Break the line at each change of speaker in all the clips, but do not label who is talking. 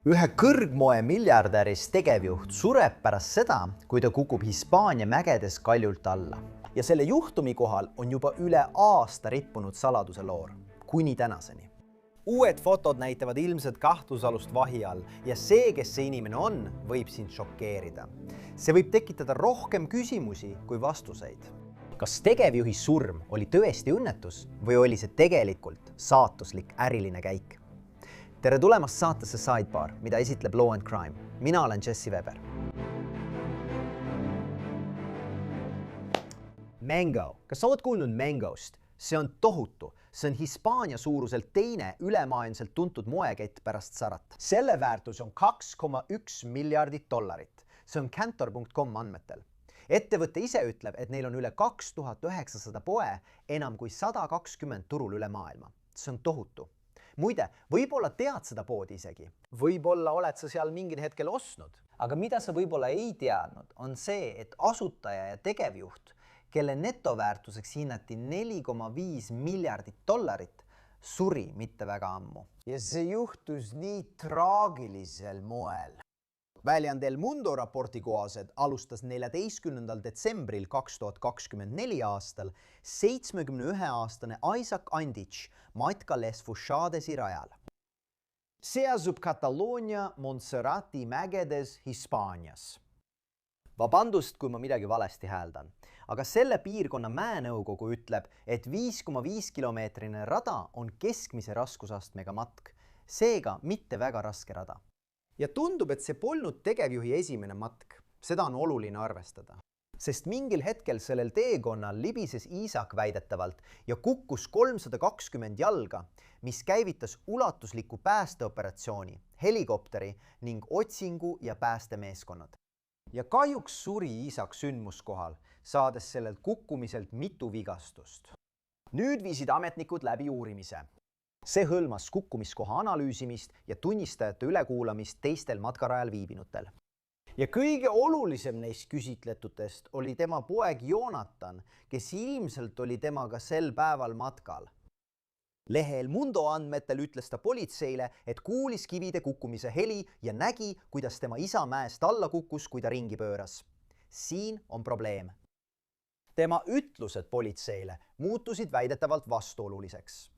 Ühe kõrgmoe miljardärist tegevjuht sureb pärast seda, kui ta kukub Hispaania mägedes kaljult alla. Ja selle juhtumi kohal on juba üle aasta rippunud saladuse loor, kuni tänaseni. Uued fotod näitavad ilmselt kahtlusalust vahi all ja see, kes see inimene on, võib sind šokeerida. See võib tekitada rohkem küsimusi kui vastuseid. Kas tegevjuhi surm oli tõesti õnnetus või oli see tegelikult saatuslik äriline käik? Tere tulemast saatesse Sidebar, mida esitleb Law & Crime. Mina olen Jesse Weber. Mango. Kas sa oled kuulnud Mangost? See on tohutu. See on Hispaania suuruselt teine ülemaailmselt tuntud moekett pärast Zarat. Selle väärtus on $2,1 miljardit. See on Kantar.com andmetel. Ettevõte ise ütleb, et neil on üle 2900 poe, enam kui 120 turul üle maailma. See on tohutu. Muide, võib-olla tead seda poodi isegi. Võib-olla oled sa seal mingil hetkel ostnud. Aga mida sa võib-olla ei teadnud, on see, et asutaja ja tegevjuht, kelle netoväärtuseks hinnati $4,5 miljardit, suri mitte väga ammu. Ja see juhtus nii traagilisel moel. Väljaande El Mundo raporti kohaselt alustas 14. detsembril 2024 aastal 71-aastane Isaac Andich matka Les Fuixadesi rajal. See asub Kataloonia Montserrati mägedes Hispaanias. Vabandust, kui ma midagi valesti hääldan, aga selle piirkonna mäenõukogu ütleb, et 5,5 kilomeetrine rada on keskmise raskusastmega matk, seega mitte väga raske rada. Ja tundub, et see polnud tegevjuhi esimene matk. Seda on oluline arvestada. Sest mingil hetkel sellel teekonnal libises Isaac väidetavalt ja kukkus 320 jalga, mis käivitas ulatusliku päästeoperatsiooni, helikopteri ning otsingu- ja päästemeeskonnad. Ja kahjuks suri Isaac sündmuskohal, saades sellelt kukkumiselt mitu vigastust. Nüüd viisid ametnikud läbi uurimise. See hõlmas kukkumiskoha analüüsimist ja tunnistajate ülekuulamist teistel matkarajal viibinutel. Ja kõige olulisem neist küsitletutest oli tema poeg Jonathan, kes ilmselt oli temaga sel päeval matkal. Lehe El Mundo andmetel ütles ta politseile, et kuulis kivide kukkumise heli ja nägi, kuidas tema isa mäest alla kukkus, kui ta ringi pööras. Siin on probleem. Tema ütlused politseile muutusid väidetavalt vastuoluliseks.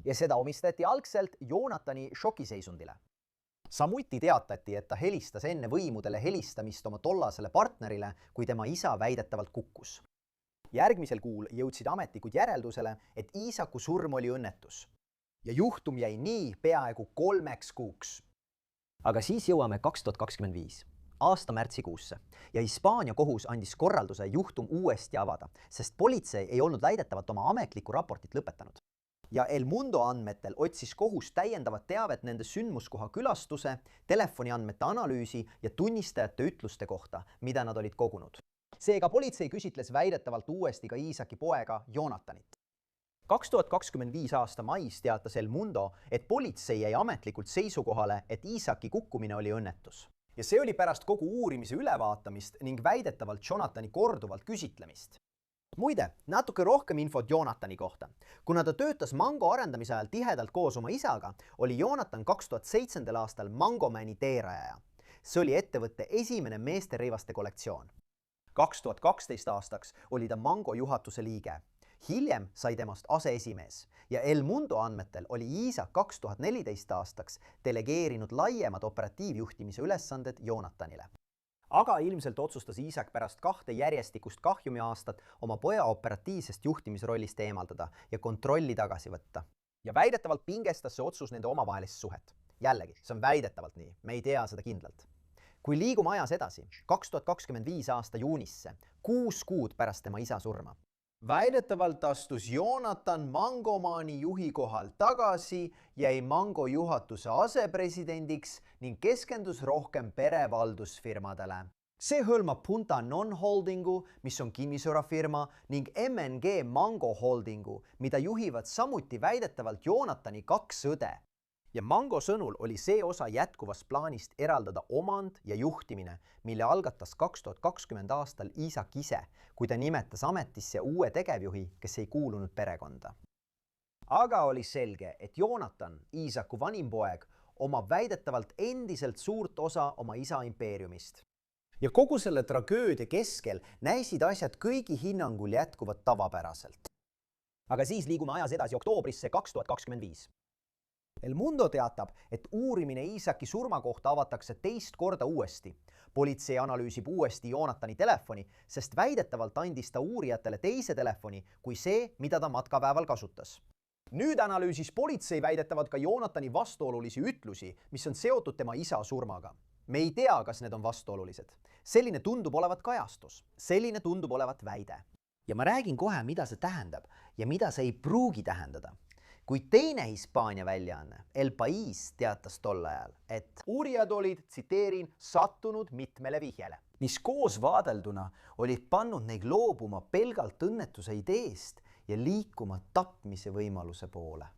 Ja seda omistati algselt Jonathani šokiseisundile. Samuti teatati, et ta helistas enne võimudele helistamist oma tollasele partnerile, kui tema isa väidetavalt kukkus. Järgmisel kuul jõudsid ametnikud järeldusele, et Isaacu surm oli õnnetus. Ja juhtum jäi nii peaaegu 3 kuuks. Aga siis jõuame 2025. aasta märtsikuusse ja Hispaania kohus andis korralduse juhtum uuesti avada, sest politsei ei olnud väidetavalt oma ametlikku raportit lõpetanud. Ja El Mundo andmetel otsis kohus täiendavat teavet nende sündmuskoha külastuse, telefoniandmete analüüsi ja tunnistajate ütluste kohta, mida nad olid kogunud. Seega politsei küsitles väidetavalt uuesti ka Isaaci poega Jonathanit. 2025 aasta mais teatas El Mundo, et politsei jäi ametlikult seisukohale, et Isaaci kukkumine oli õnnetus. Ja see oli pärast kogu uurimise ülevaatamist ning väidetavalt Jonathani korduvalt küsitlemist. Muide, natuke rohkem infot Jonathani kohta. Kuna ta töötas Mango arendamise ajal tihedalt koos oma isaga, oli Jonathan 2007. aastal Mangomani teerajaja. See oli ettevõtte esimene meesterõivaste kollektsioon. 2012 aastaks oli ta Mango juhatuse liige. Hiljem sai temast aseesimees ja El Mundo andmetel oli Isaac 2014 aastaks delegeerinud laiemad operatiivjuhtimise ülesanded Jonathanile. Aga ilmselt otsustas Isaac pärast 2 järjestikust kahjumi aastat oma poja operatiivsest juhtimisrollist eemaldada ja kontrolli tagasi võtta. Ja väidetavalt pingestas see otsus nende omavahelist suhet. Jällegi, see on väidetavalt nii, me ei tea seda kindlalt. Kui liigume ajas edasi, 2025 aasta juunisse, 6 kuud pärast tema isa surma. Väidetavalt astus Jonathan Mangomani juhi kohal tagasi, jäi Mango juhatuse asepresidendiks ning keskendus rohkem perevaldusfirmadele. See hõlmab Punta Non-Holdingu, mis on kinnisvarafirma, ning MNG Mango Holdingu, mida juhivad samuti väidetavalt Jonathani 2 õde. Ja Mango sõnul oli see osa jätkuvast plaanist eraldada omand ja juhtimine, mille algatas 2020 aastal Isaac ise, kui ta nimetas ametisse uue tegevjuhi, kes ei kuulunud perekonda. Aga oli selge, et Jonathan, Isaacu vanim poeg, omab väidetavalt endiselt suurt osa oma isa impeeriumist.
Ja kogu selle tragöödia keskel näisid asjad kõigi hinnangul jätkuvat tavapäraselt.
Aga siis liigume ajas edasi oktoobrisse 2025.
El Mundo teatab, et uurimine Isaki surma kohta avatakse teist korda uuesti.
Politsei analüüsib uuesti Jonathani telefoni, sest väidetavalt andis ta uurijatele teise telefoni kui see, mida ta matkapäeval kasutas. Nüüd analüüsis politsei väidetavalt ka Jonathani vastuolulisi ütlusi, mis on seotud tema isa surmaga. Me ei tea, kas need on vastuolulised. Selline tundub olevat kajastus. Selline tundub olevat väide.
Ja ma räägin kohe, mida see tähendab ja mida see ei pruugi tähendada. Kui teine Hispaania väljaanne, El País, teatas tol ajal, et
uurijad olid, tsiteerin, sattunud mitmele vihjele,
mis koos vaadelduna olid pannud neid loobuma pelgalt õnnetuse ideest ja liikuma tapmise võimaluse poole.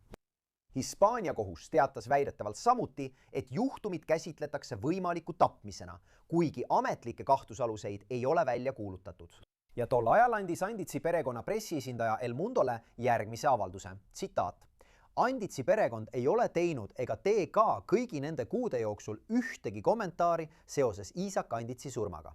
Hispaania kohus teatas väidetavalt samuti, et juhtumit käsitletakse võimaliku tapmisena, kuigi ametlikke kahtlusaluseid ei ole välja kuulutatud. Ja tol ajal andis Anditsi perekonna pressiesindaja El Mundole järgmise avalduse, tsitaat. Anditsi perekond ei ole teinud ega tee ka kõigi nende kuude jooksul ühtegi kommentaari seoses Isaac Anditsi surmaga.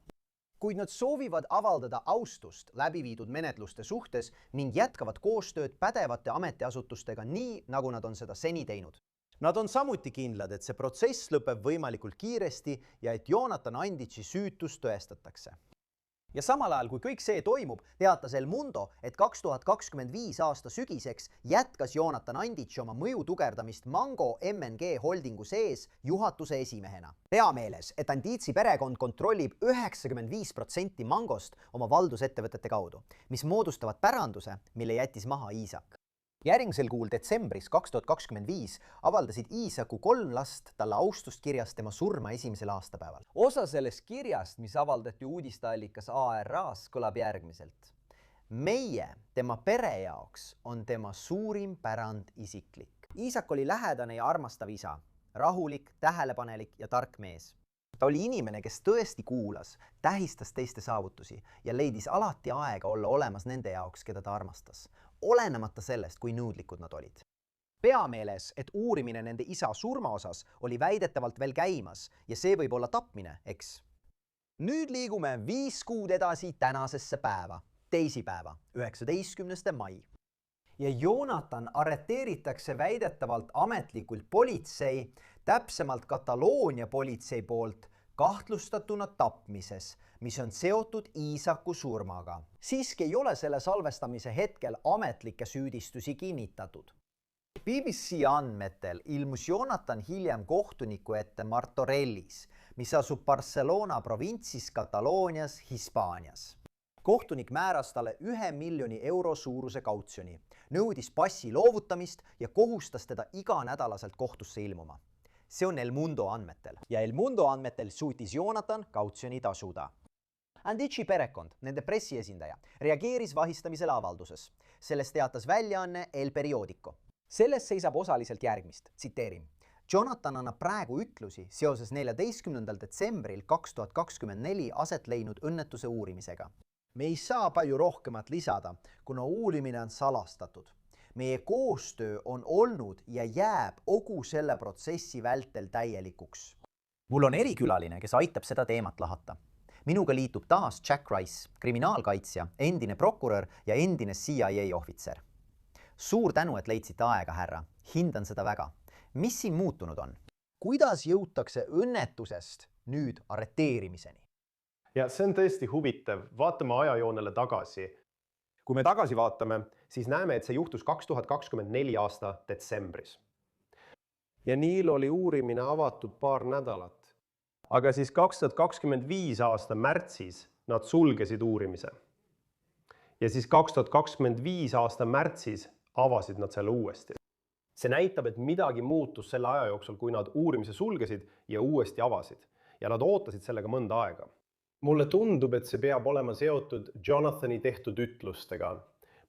Kuid nad soovivad avaldada austust läbiviidud menetluste suhtes ning jätkavad koostööd pädevate ametiasutustega nii, nagu nad on seda seni teinud.
Nad on samuti kindlad, et see protsess lõpeb võimalikult kiiresti ja et Jonathan Anditsi süütus tõestatakse.
Ja samal ajal, kui kõik see toimub, teatas El Mundo, et 2025 aasta sügiseks jätkas Jonathan Anditsi oma mõju tugevdamist Mango MNG holdingu sees juhatuse esimehena. Peameeles, et Anditsi perekond kontrollib 95% Mangost oma valdusettevõtete kaudu, mis moodustavad päranduse, mille jättis maha Isaac. Järgmisel kuul detsembris 2025 avaldasid Isaacu 3 last talle austust kirjas tema surma esimesel aastapäeval.
Osa sellest kirjast, mis avaldati uudisteallikas ARAs, kõlab järgmiselt. Meie, tema pere jaoks, on tema suurim pärand isiklik. Isaac oli lähedane ja armastav isa, rahulik, tähelepanelik ja tark mees. Ta oli inimene, kes tõesti kuulas, tähistas teiste saavutusi ja leidis alati aega olla olemas nende jaoks, keda ta armastas, olenemata sellest, kui nõudlikud nad olid.
Peameeles, et uurimine nende isa surma osas oli väidetavalt veel käimas ja see võib olla tapmine, eks? Nüüd liigume 5 kuud edasi tänasesse päeva, teisipäeva, 19. mai. Ja Jonathan arreteeritakse väidetavalt ametlikult politsei, täpsemalt Kataloonia politsei poolt kahtlustatuna tapmises, mis on seotud Isaacu surmaga. Siiski ei ole selle salvestamise hetkel ametlikke süüdistusi kinnitatud. BBC andmetel ilmus Jonathan hiljem kohtuniku ette Martorellis, mis asub Barcelona provintsis Kataloonias, Hispaanias. Kohtunik määras talle 1 miljoni euro suuruse kautsjoni, nõudis passi loovutamist ja kohustas teda iganädalaselt kohtusse ilmuma. See on El Mundo andmetel. Ja El Mundo andmetel suutis Jonathan kautsjoni tasuda. Anditsi perekond, nende pressiesindaja, reageeris vahistamisele avalduses. Sellest teatas väljaanne El Periodico. Selles seisab osaliselt järgmist, tsiteerin. Jonathan annab praegu ütlusi seoses 14. detsembril 2024 aset leidnud õnnetuse uurimisega. Me ei saa palju rohkemat lisada, kuna uurimine on salastatud. Meie koostöö on olnud ja jääb kogu selle protsessi vältel täielikuks. Mul on erikülaline, kes aitab seda teemat lahata. Minuga liitub taas Jack Rice, kriminaalkaitsja, endine prokurör ja endine CIA ohvitser. Suur tänu, et leidsite aega, härra. Hindan seda väga. Mis siin muutunud on? Kuidas jõutakse õnnetusest nüüd arreteerimiseni?
Ja see on tõesti huvitav. Vaatame ajajoonele tagasi. Kui me tagasi vaatame, siis näeme, et see juhtus 2024 aasta detsembris. Ja Neil oli uurimine avatud paar nädalat. Aga siis 2025 aasta märtsis nad sulgesid uurimise. Ja siis 2025 aasta märtsis avasid nad selle uuesti. See näitab, et midagi muutus selle aja jooksul, kui nad uurimise sulgesid ja uuesti avasid. Ja nad ootasid sellega mõnda aega. Mulle tundub, et see peab olema seotud Jonathani tehtud ütlustega.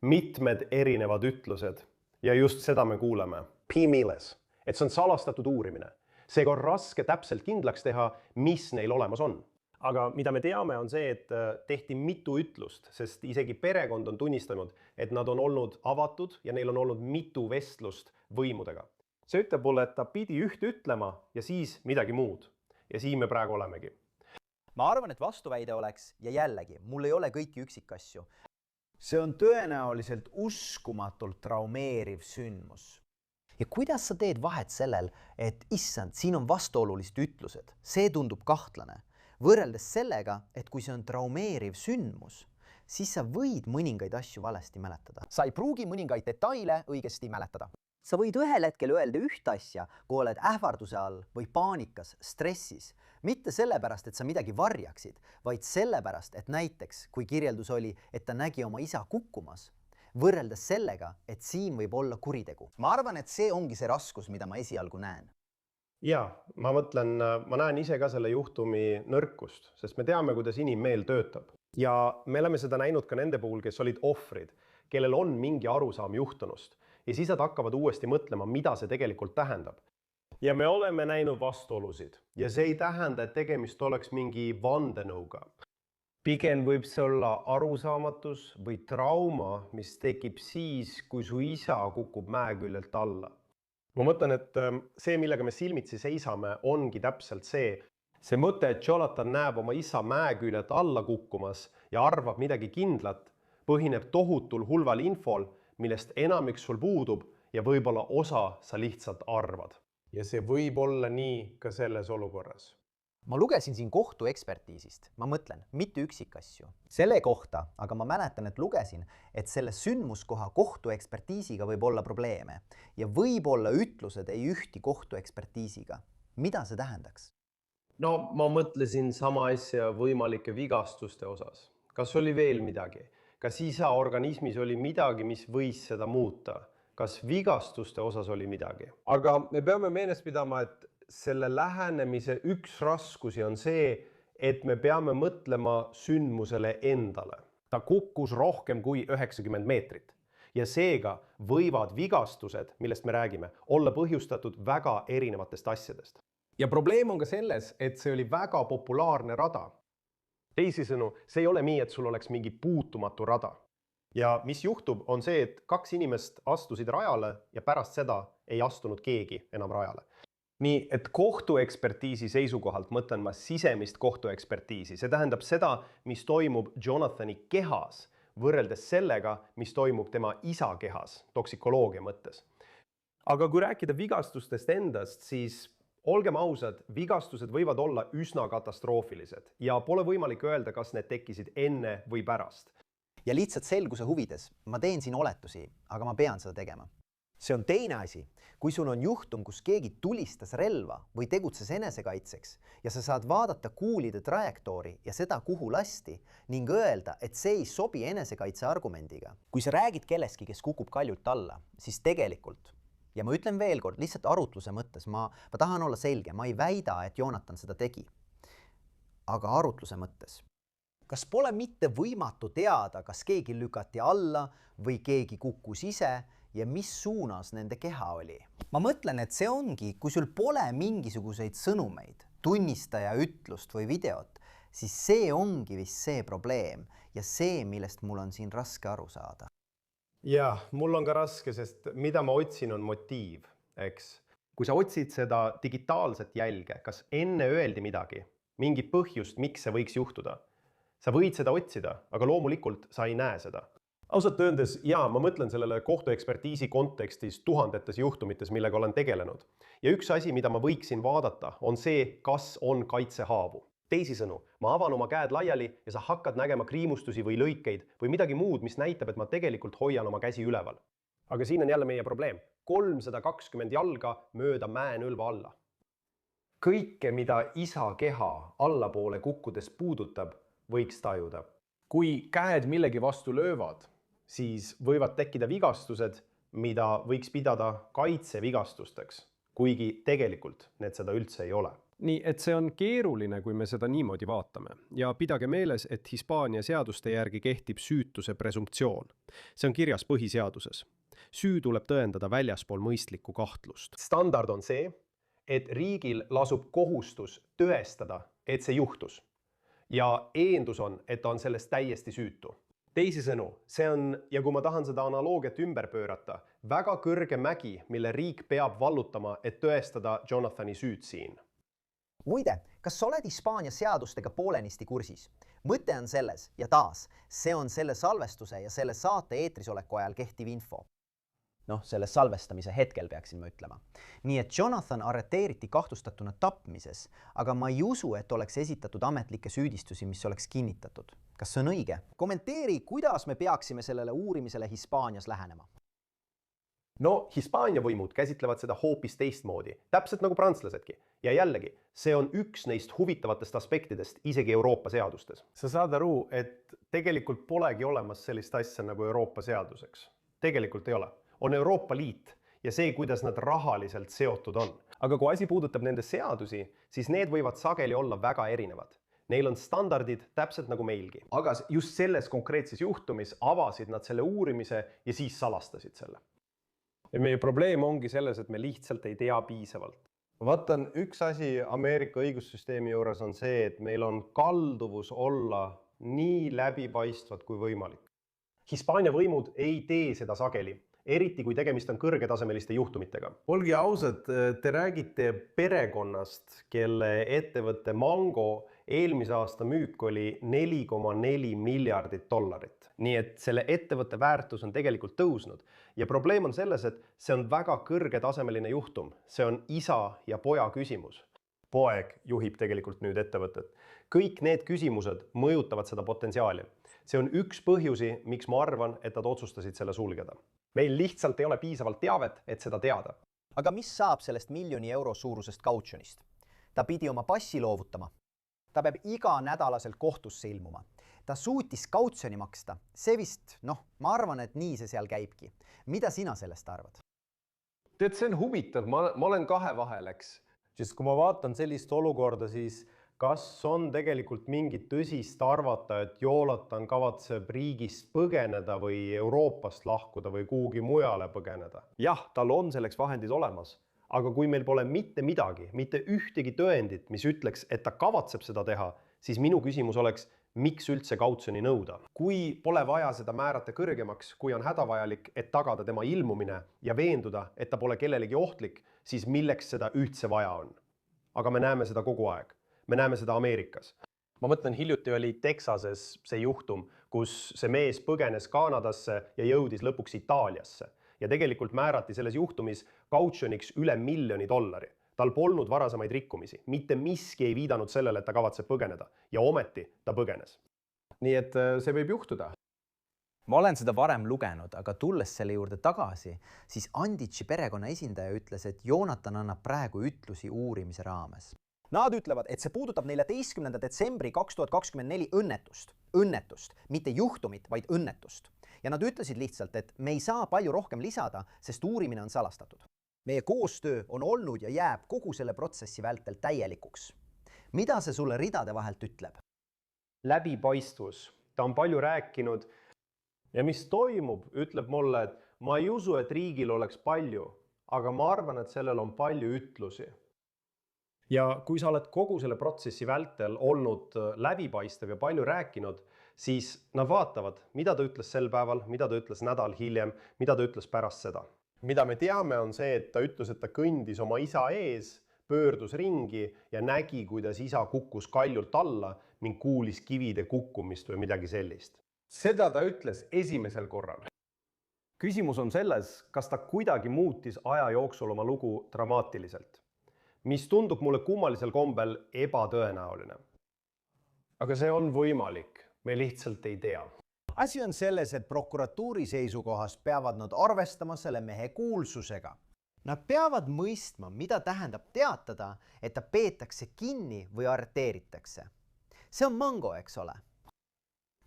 Mitmed erinevad ütlused. Ja just seda me kuuleme. P-Miles. Et see on salastatud uurimine. Seega on raske täpselt kindlaks teha, mis neil olemas on. Aga mida me teame on see, et tehti mitu ütlust, sest isegi perekond on tunnistanud, et nad on olnud avatud ja neil on olnud mitu vestlust võimudega. see ütleb mulle, et ta pidi üht ütlema ja siis midagi muud. Ja siin me praegu olemegi.
ma arvan, et vastuväide oleks, ja jällegi, mul ei ole kõiki üksikasju.
see on tõenäoliselt uskumatult traumeeriv sündmus.
Ja kuidas sa teed vahet sellel, et issand, siin on vastuolulised ütlused, see tundub kahtlane, võrreldes sellega, et kui see on traumeeriv sündmus, siis sa võid mõningaid asju valesti mäletada.
sa ei pruugi mõningaid detaile õigesti mäletada.
Sa võid ühel hetkel öelda üht asja, kui oled ähvarduse all või paanikas, stressis. Mitte sellepärast, et sa midagi varjaksid, vaid sellepärast, et näiteks, kui kirjeldus oli, et ta nägi oma isa kukkumas, võrreldes sellega, et siin võib olla kuritegu.
ma arvan, et see ongi see raskus, mida ma esialgu näen.
Ja, ma näen ise ka selle juhtumi nõrkust, sest me teame, kuidas inimmeel töötab. Ja me oleme seda näinud ka nende puhul, kes olid ohvrid, kellel on mingi arusaam juhtunust. Ja siis nad hakkavad uuesti mõtlema, mida see tegelikult tähendab. Ja me oleme näinud vastuolusid. Ja see ei tähenda, et tegemist oleks mingi vandenõuga. Pigem võib see olla arusaamatus või trauma, mis tekib siis, kui su isa kukub mäe küljelt alla. Ma mõtlen, et see, millega me silmitsi seisame, ongi täpselt see. See mõte, et Jonathan näeb oma isa mäe küljelt alla kukkumas ja arvab midagi kindlat, põhineb tohutul hulval infol, millest enamik sul puudub ja võib-olla osa sa lihtsalt arvad. Ja see võib olla nii ka selles olukorras.
Ma lugesin siin kohtuekspertiisist, ma mõtlen, mitte üksikasju. Selle kohta, aga ma mäletan, et lugesin, et selle sündmuskoha kohtuekspertiisiga võib olla probleeme ja võib-olla ütlused ei ühti kohtuekspertiisiga. Mida see tähendaks?
No ma mõtlesin sama asja võimalike vigastuste osas. Kas oli veel midagi? Kas isa organismis oli midagi, mis võis seda muuta? Kas vigastuste osas oli midagi? Aga me peame meeles pidama, et selle lähenemise üks raskusi on see, et me peame mõtlema sündmusele endale. Ta kukkus rohkem kui 90 meetrit. Ja seega võivad vigastused, millest me räägime, olla põhjustatud väga erinevatest asjadest. Ja probleem on ka selles, et see oli väga populaarne rada. Teisisõnu, see ei ole nii, et sul oleks mingi puutumatu rada. Ja mis juhtub, on see, et 2 inimest astusid rajale ja pärast seda ei astunud keegi enam rajale. Nii, et kohtuekspertiisi seisukohalt mõtlen ma sisemist kohtuekspertiisi. See tähendab seda, mis toimub Jonathani kehas, võrreldes sellega, mis toimub tema isa kehas, toksikoloogia mõttes. Aga kui rääkida vigastustest endast, siis olgem ausad, vigastused võivad olla üsna katastroofilised ja pole võimalik öelda, kas need tekkisid enne või pärast.
Ja lihtsalt selguse huvides, ma teen siin oletusi, aga ma pean seda tegema.
See on teine asi, kui sul on juhtum, kus keegi tulistas relva või tegutses enesekaitseks ja sa saad vaadata kuulide trajektoori ja seda, kuhu lasti ning öelda, et see ei sobi enesekaitse argumendiga. Kui sa räägid kellestki, kes kukub kaljult alla, siis tegelikult, ja ma ütlen veel kord, lihtsalt arutluse mõttes, ma tahan olla selge, ma ei väida, et Jonathan seda tegi, aga arutluse mõttes. Kas pole mitte võimatu teada, kas keegi lükati alla või keegi kukkus ise ja mis suunas nende keha oli? Ma mõtlen, et see ongi, kui sul pole mingisuguseid sõnumeid, tunnistaja ütlust või videot, siis see ongi vist see probleem ja see, millest mul on siin raske aru saada.
Ja, mul on ka raske, sest mida ma otsin on motiiv, eks? Kui sa otsid seda digitaalset jälge, kas enne öeldi midagi, mingi põhjust, miks see võiks juhtuda? Sa võid seda otsida, aga loomulikult sa ei näe seda. Ausalt öeldes, ma mõtlen sellele kohtuekspertiisi kontekstis tuhandetes juhtumites, millega olen tegelenud. Ja üks asi, mida ma võiksin vaadata, on see, kas on kaitsehaavu. Teisisõnu, ma avan oma käed laiali ja sa hakkad nägema kriimustusi või lõikeid või midagi muud, mis näitab, et ma tegelikult hoian oma käsi üleval. Aga siin on jälle meie probleem. 320 jalga mööda mäenõlva alla. Kõike, mida isa keha allapoole kukkudes puudutab, võiks tajuda. Kui käed millegi vastu löövad, siis võivad tekkida vigastused, mida võiks pidada kaitsevigastusteks, kuigi tegelikult need seda üldse ei ole.
Nii, et see on keeruline, kui me seda niimoodi vaatame. Ja pidage meeles, et Hispaania seaduste järgi kehtib süütuse presumptsioon. See on kirjas põhiseaduses. Süü tuleb tõendada väljaspool mõistlikku kahtlust.
Standard on see, et riigil lasub kohustus tõestada, et see juhtus. Ja eendus on, et ta on sellest täiesti süütu. Teisisõnu, see on, ja kui ma tahan seda analoogiat ümber pöörata, väga kõrge mägi, mille riik peab vallutama, et tõestada Jonathani süüd siin.
Muide, kas sa oled Hispaania seadustega poolenisti kursis? Mõte on selles, ja taas, see on selle salvestuse ja selle saate eetrisoleku ajal kehtiv info. Selle salvestamise hetkel peaksin ma ütlema. Nii et Jonathan arreteeriti kahtlustatuna tapmises, aga ma ei usu, et oleks esitatud ametlikke süüdistusi, mis oleks kinnitatud. Kas see on õige? Kommenteeri, kuidas me peaksime sellele uurimisele Hispaanias lähenema.
No, Hispaania võimud käsitlevad seda hoopis teistmoodi, täpselt nagu prantslasedki. Ja jällegi, see on üks neist huvitavatest aspektidest isegi Euroopa seadustes. Sa saad aru, et tegelikult polegi olemas sellist asja nagu Euroopa seaduseks. Tegelikult ei ole. On Euroopa Liit ja see, kuidas nad rahaliselt seotud on. Aga kui asi puudutab nende seadusi, siis need võivad sageli olla väga erinevad. Neil on standardid täpselt nagu meilgi. Aga just selles konkreetses juhtumis avasid nad selle uurimise ja siis salastasid selle. Ja meie probleem ongi selles, et me lihtsalt ei tea piisavalt. Vaatan, üks asi Ameerika õigussüsteemi juures on see, et meil on kalduvus olla nii läbipaistvad kui võimalik. Hispaania võimud ei tee seda sageli. Eriti kui tegemist on kõrgetasemeliste juhtumitega. Olge ausad, te räägite perekonnast, kelle ettevõtte Mango eelmise aasta müük oli $4,4 miljardit. Nii et selle ettevõtte väärtus on tegelikult tõusnud. Ja probleem on selles, et see on väga kõrgetasemeline juhtum. See on isa ja poja küsimus. Poeg juhib tegelikult nüüd ettevõtet. Kõik need küsimused mõjutavad seda potentsiaali. See on üks põhjusi, miks ma arvan, et nad otsustasid selle sulgeda. Meil lihtsalt ei ole piisavalt teavet, et seda teada.
Aga mis saab sellest €1 suurusest kautsjonist? Ta pidi oma passi loovutama. Ta peab iga nädalaselt kohtusse ilmuma. Ta suutis kautsjoni maksta. See vist, ma arvan, et nii see seal käibki. Mida sina sellest arvad?
Tead, see on huvitav. Ma olen kahe vahel, eks. Sest kui ma vaatan sellist olukorda, siis kas on tegelikult mingit tõsist arvata, et Jonathan kavatseb riigist põgeneda või Euroopast lahkuda või kuhugi mujale põgeneda? Jah, tal on selleks vahendid olemas. Aga kui meil pole mitte midagi, mitte ühtegi tõendit, mis ütleks, et ta kavatseb seda teha, siis minu küsimus oleks, miks üldse kautsjoni nõuda? Kui pole vaja seda määrata kõrgemaks, kui on hädavajalik, et tagada tema ilmumine ja veenduda, et ta pole kellelegi ohtlik, siis milleks seda üldse vaja on? Aga me näeme seda kogu aeg. Me näeme seda Ameerikas. Ma mõtlen, hiljuti oli Texases see juhtum, kus see mees põgenes Kanadasse ja jõudis lõpuks Itaaliasse. Ja tegelikult määrati selles juhtumis kautsjoniks üle $1 miljoni. Tal polnud varasemaid rikkumisi. Mitte miski ei viidanud sellele, et ta kavatseb põgeneda. Ja ometi ta põgenes. Nii et see võib juhtuda.
Ma olen seda varem lugenud, aga tulles selle juurde tagasi, siis Anditši perekonna esindaja ütles, et Jonathan annab praegu ütlusi uurimise raames. Nad ütlevad, et see puudutab 14. detsembri 2024 õnnetust, mitte juhtumit, vaid õnnetust. Ja nad ütlesid lihtsalt, et me ei saa palju rohkem lisada, sest uurimine on salastatud. Meie koostöö on olnud ja jääb kogu selle protsessi vältel täielikuks. Mida see sulle ridade vahelt ütleb?
Läbipaistvus. Ta on palju rääkinud ja mis toimub, ütleb mulle, et ma ei usu, et riigil oleks palju, aga ma arvan, et sellel on palju ütlusi. Ja kui sa oled kogu selle protsessi vältel olnud läbipaistev ja palju rääkinud, siis nad vaatavad, mida ta ütles sel päeval, mida ta ütles nädal hiljem, mida ta ütles pärast seda. Mida me teame on see, et ta ütles, et ta kõndis oma isa ees, pöördus ringi ja nägi, kuidas isa kukkus kaljult alla ning kuulis kivide kukkumist või midagi sellist. Seda ta ütles esimesel korral. Küsimus on selles, kas ta kuidagi muutis aja jooksul oma lugu dramaatiliselt, mis tundub mulle kummalisel kombel ebatõenäoline. Aga see on võimalik, me lihtsalt ei tea.
Asi on selles, et prokuratuuri seisukohast peavad nad arvestama selle mehe kuulsusega.
Nad peavad mõistma, mida tähendab teatada, et ta peetakse kinni või arreteeritakse. See on Mango, eks ole.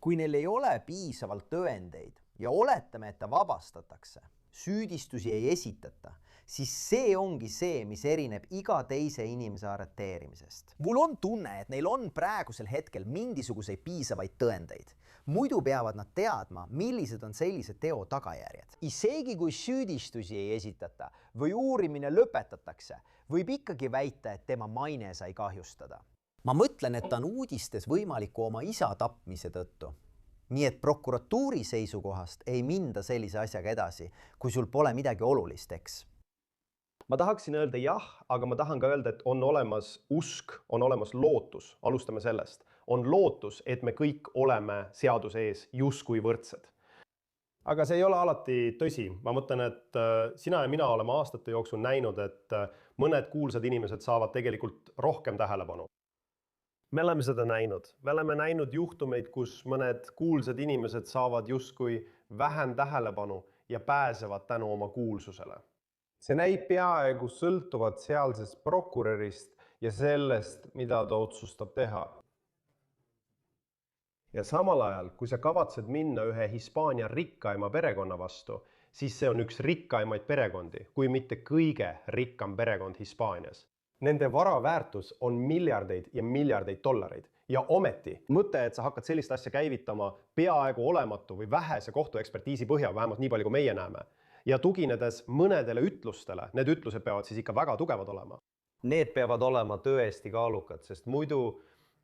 Kui neil ei ole piisavalt tõendeid ja oletame, et ta vabastatakse, süüdistusi ei esitata, siis see ongi see, mis erineb iga teise inimese arreteerimisest. Mul on tunne, et neil on praegusel hetkel mingisuguseid piisavaid tõendeid. Muidu peavad nad teadma, millised on sellise teo tagajärjed. Isegi kui süüdistusi ei esitata või uurimine lõpetatakse, võib ikkagi väita, et tema maine sai kahjustada. Ma mõtlen, et ta on uudistes võimaliku oma isa tapmise tõttu. nii et prokuratuuri seisukohast ei minda sellise asjaga edasi, kui sul pole midagi olulist, eks?
Ma tahaksin öelda jah, aga ma tahan ka öelda, et on olemas usk, on olemas lootus, alustame sellest. On lootus, et me kõik oleme seaduse ees justkui võrdsed. Aga see ei ole alati tõsi. Ma mõtlen, et sina ja mina oleme aastate jooksul näinud, et mõned kuulsad inimesed saavad tegelikult rohkem tähelepanu. Me oleme seda näinud. Me oleme näinud juhtumeid, kus mõned kuulsad inimesed saavad justkui vähem tähelepanu ja pääsevad tänu oma kuulsusele.
See näib peaaegu sõltuvad sealsest prokurörist ja sellest, mida ta otsustab teha.
Ja samal ajal, kui sa kavatsed minna ühe Hispaania rikkaima perekonna vastu, siis see on üks rikkaimaid perekondi, kui mitte kõige rikkam perekond Hispaanias. Nende vara väärtus on miljardeid ja miljardeid dollareid. Ja ometi mõte, et sa hakkad sellist asja käivitama peaaegu olematu või vähese kohtuekspertiisi põhjal, vähemalt nii palju, kui meie näeme, ja tuginedes mõnedele ütlustele, need ütlused peavad siis ikka väga tugevad olema.
Need peavad olema tõesti kaalukad, sest muidu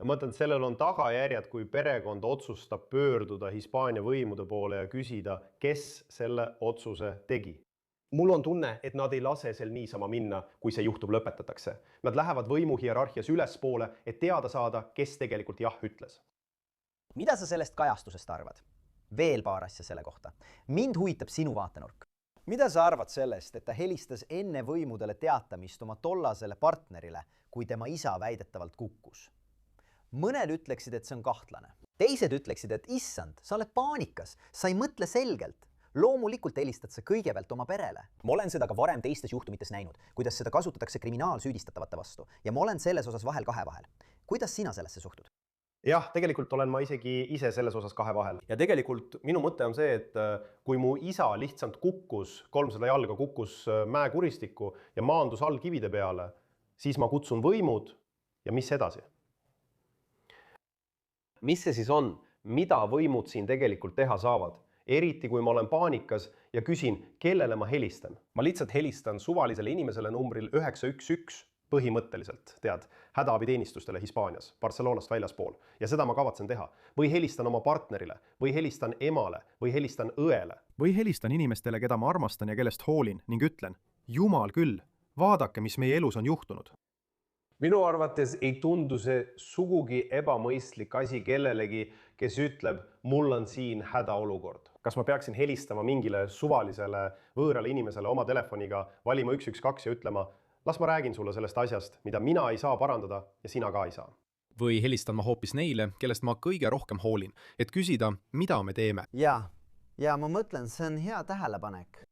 ma mõtlen, et sellel on tagajärjed, kui perekond otsustab pöörduda Hispaania võimude poole ja küsida, kes selle otsuse tegi. Mul on tunne, et nad ei lase sel niisama minna, kui see juhtub lõpetatakse. Nad lähevad võimuhierarhias ülespoole, et teada saada, kes tegelikult jah ütles.
Mida sa sellest kajastusest arvad? Veel paar asja selle kohta. Mind huvitab sinu vaatenurk. Mida sa arvad sellest, et ta helistas enne võimudele teatamist oma tollasele partnerile, kui tema isa väidetavalt kukkus? Mõned ütleksid, et see on kahtlane. Teised ütleksid, et issand, sa oled paanikas, sa ei mõtle selgelt. Loomulikult helistad sa kõigepealt oma perele. Ma olen seda ka varem teistes juhtumites näinud, kuidas seda kasutatakse kriminaalsüüdistatavate vastu ja ma olen selles osas vahel kahe vahel. Kuidas sina sellesse suhtud?
Jah, tegelikult olen ma isegi ise selles osas kahe vahel. Ja tegelikult minu mõte on see, et kui mu isa lihtsalt kukkus 300 jalga, kukkus mäekuristikku ja maandus all kivide peale, siis ma kutsun võimud ja mis edasi? Mis see siis on? Mida võimud siin tegelikult teha saavad? Eriti kui ma olen paanikas ja küsin, kellele ma helistan. Ma lihtsalt helistan suvalisele inimesele numbril 911 põhimõtteliselt, tead, hädaabiteenistustele Hispaanias, Barcelonast väljaspool. Ja seda ma kavatsen teha. Või helistan oma partnerile, või helistan emale, või helistan õele.
Või helistan inimestele, keda ma armastan ja kellest hoolin ning ütlen, jumal küll, vaadake, mis meie elus on juhtunud.
Minu arvates ei tundu see sugugi ebamõistlik asi kellelegi, kes ütleb, mul on siin hädaolukord.
Kas ma peaksin helistama mingile suvalisele võõrale inimesele oma telefoniga, valima 112 ja ütlema, las ma räägin sulle sellest asjast, mida mina ei saa parandada ja sina ka ei saa.
Või helistan ma hoopis neile, kellest ma kõige rohkem hoolin, et küsida, mida me teeme.
Ja ma mõtlen, see on hea tähelepanek.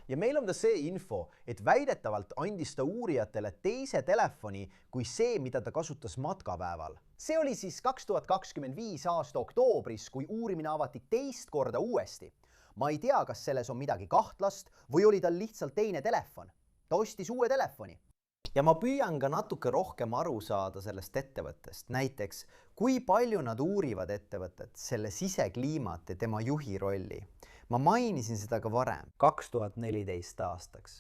Ja meil on see info, et väidetavalt andis ta uurijatele teise telefoni kui see, mida ta kasutas matkapäeval. See oli siis 2025 aasta oktoobris, kui uurimine avati teist korda uuesti. Ma ei tea, kas selles on midagi kahtlast või oli tal lihtsalt teine telefon. Ta ostis uue telefoni. Ja ma püüan ka natuke rohkem aru saada sellest ettevõttest. Näiteks, kui palju nad uurivad ettevõtet, selle sisekliimat ja tema juhi rolli. Ma mainisin seda ka varem. 2014 aastaks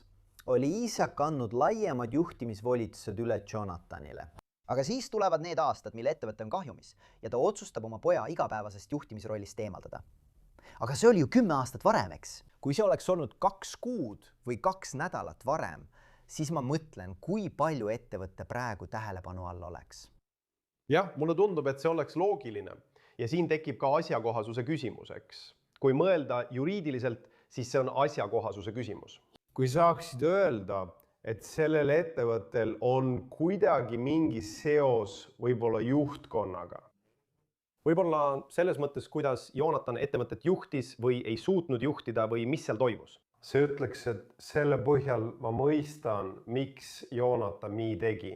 oli Isak andnud laiemad juhtimisvolitused üle Jonathanile. Aga siis tulevad need aastad, mille ettevõte on kahjumis ja ta otsustab oma poja igapäevasest juhtimisrollist eemaldada. Aga see oli ju 10 aastat varem, eks? Kui see oleks olnud 2 kuud või 2 nädalat varem, siis ma mõtlen, kui palju ettevõtte praegu tähelepanu all oleks.
Jah, mulle tundub, et see oleks loogiline ja siin tekib ka asjakohasuse küsimus, eks? Kui mõelda juriidiliselt, siis see on asjakohasuse küsimus.
Kui saaksid öelda, et sellel ettevõttel on kuidagi mingi seos võib-olla juhtkonnaga.
Võib-olla selles mõttes, kuidas Jonathan ettevõtet juhtis või ei suutnud juhtida või mis seal toimus.
See ütleks, et selle põhjal ma mõistan, miks Jonathan nii tegi.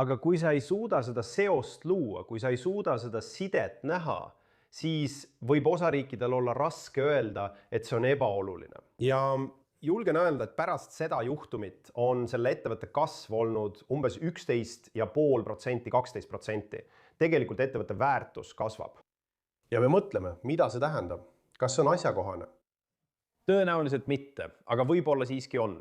Aga kui sa ei suuda seda seost luua, kui sa ei suuda seda sidet näha, siis võib osariikidel olla raske öelda, et see on ebaoluline. Ja julgen öelda, et pärast seda juhtumit on selle ettevõtte kasv olnud umbes 11,5%, 12%. Tegelikult ettevõtte väärtus kasvab. Ja me mõtleme, mida see tähendab? Kas see on asjakohane? Tõenäoliselt mitte, aga võib-olla siiski on.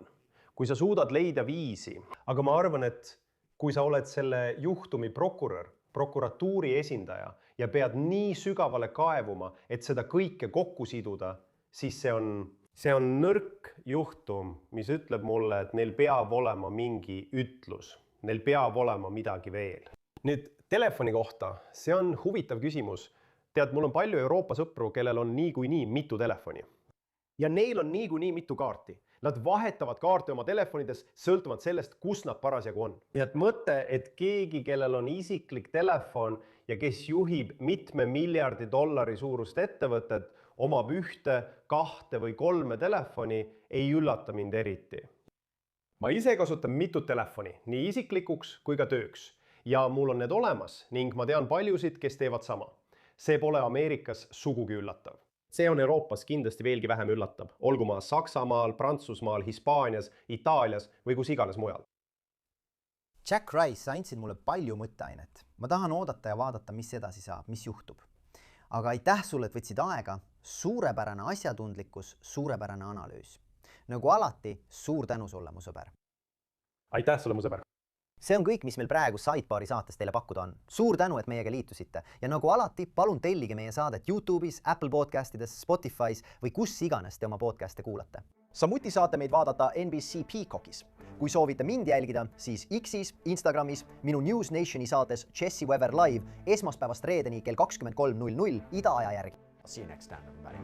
Kui sa suudad leida viisi, aga ma arvan, et kui sa oled selle juhtumi prokurör, prokuratuuri esindaja ja pead nii sügavale kaevuma, et seda kõike kokku siduda, siis see on nõrk juhtum, mis ütleb mulle, et neil peab olema mingi ütlus, neil peab olema midagi veel. Nüüd telefoni kohta, see on huvitav küsimus. Tead, mul on palju Euroopa sõpru, kellel on niikuinii mitu telefoni. Ja neil on niikuinii mitu kaarti. Nad vahetavad kaarte oma telefonides sõltuvalt sellest, kus nad parasjagu on. Nii et mõte, et keegi, kellel on isiklik telefon ja kes juhib mitme miljardi dollari suurust ettevõtet, omab 1, 2 või 3 telefoni, ei üllata mind eriti. Ma ise kasutan mitut telefoni, nii isiklikuks kui ka tööks. Ja mul on need olemas ning ma tean paljusid, kes teevad sama. See pole Ameerikas sugugi üllatav. See on Euroopas kindlasti veelgi vähem üllatav, olgu ma Saksamaal, Prantsusmaal, Hispaanias, Itaalias või kus iganes mujal.
Jack Rice, sa andsid mulle palju mõtteainet. Ma tahan oodata ja vaadata, mis edasi saab, mis juhtub. Aga aitäh sulle, et võtsid aega, suurepärane asjatundlikkus, suurepärane analüüs. Nagu alati, suur tänu sulle, mu sõber.
Aitäh sulle, mu sõber.
See on kõik, mis meil praegu Sidebaari saates teile pakkuda on. Suur tänu, et meiega liitusite. Ja nagu alati, palun tellige meie saadet YouTube'is, Apple Podcastides, Spotify's või kus iganes te oma podcast'e kuulate. Samuti saate meid vaadata NBC Peacockis. Kui soovite mind jälgida, siis X'is, Instagramis, minu News Nationi saates Jesse Weber Live esmaspäevast reedeni kell 23:00 idaaja järgi.
See you next time, everybody.